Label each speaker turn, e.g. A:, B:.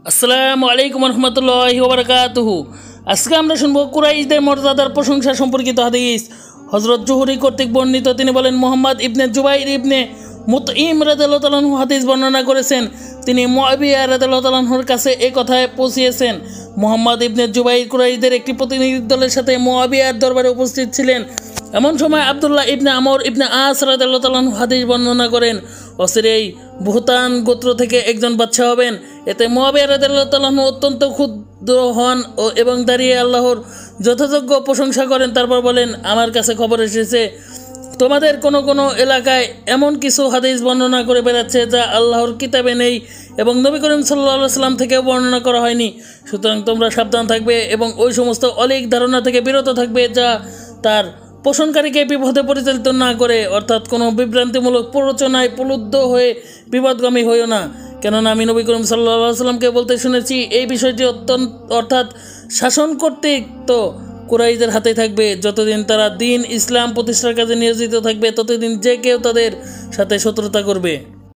A: আসসালামু আলাইকুম রহমতুল্লাহি ওয়া বারাকাতুহু। আজকে আমরা শুনবো কুরাইশদের মর্যাদার প্রশংসা সম্পর্কিত হাদিস। হযরত জুহরি কর্তৃক বর্ণিত, তিনি বলেন, মুহাম্মদ ইবনে জুবাইর ইবনে মুতঈম রাদিয়াল্লাহু তাআলা আনহু হাদিস বর্ণনা করেছেন। তিনি মুআবিয়া রাদিয়াল্লাহু তাআলা আনহুর কাছে এই কথায় পৌঁছিয়েছেন। মুহাম্মদ ইবনে জুবাইর কুরাইশদের একটি প্রতিনিধি দলের সাথে মুআবিয়ার দরবারে উপস্থিত ছিলেন। এমন সময় আব্দুল্লাহ ইবনে আমর ইবনে আস রাদিয়াল্লাহু তাআলা আনহু হাদিস বর্ণনা করেন, অচিরেই বুহতান গোত্র থেকে একজন বাদশা হবেন। এতে মুআবিয়া রাদিয়াল্লাহু তাআলা আনহু অত্যন্ত ক্ষুব্ধ হন এবং দাঁড়িয়ে আল্লাহর যথাযোগ্য প্রশংসা করেন। তারপর বলেন, আমার কাছে খবর এসেছে তোমাদের কোনো কোনো এলাকায় এমন কিছু হাদিস বর্ণনা করে বেড়াচ্ছে যা আল্লাহর কিতাবে নেই এবং নবী করিম সাল্লাল্লাহু আলাইহি ওয়াসাল্লাম থেকেও বর্ণনা করা হয়নি। সুতরাং তোমরা সাবধান থাকবে এবং ওই সমস্ত অলীক ধারণা থেকে বিরত থাকবে যা তার পোষণকারীকে বিপদে পরিচালিত না করে, অর্থাৎ কোনো বিভ্রান্তিমূলক প্ররোচনায় প্রলুব্ধ হয়ে বিপদগামী হইও না। কেননা আমি নবী করিম সাল্লাল্লাহু আলাইহি ওয়াসাল্লামকে বলতে শুনেছি, এই বিষয়টি অর্থাৎ শাসন কর্তৃক তো কুরাইশদের হাতে থাকবে। যতদিন তারা দিন ইসলাম প্রতিষ্ঠার কাজে নিয়োজিত থাকবে ততদিন যে কেউ তাদের সাথে শত্রুতা করবে।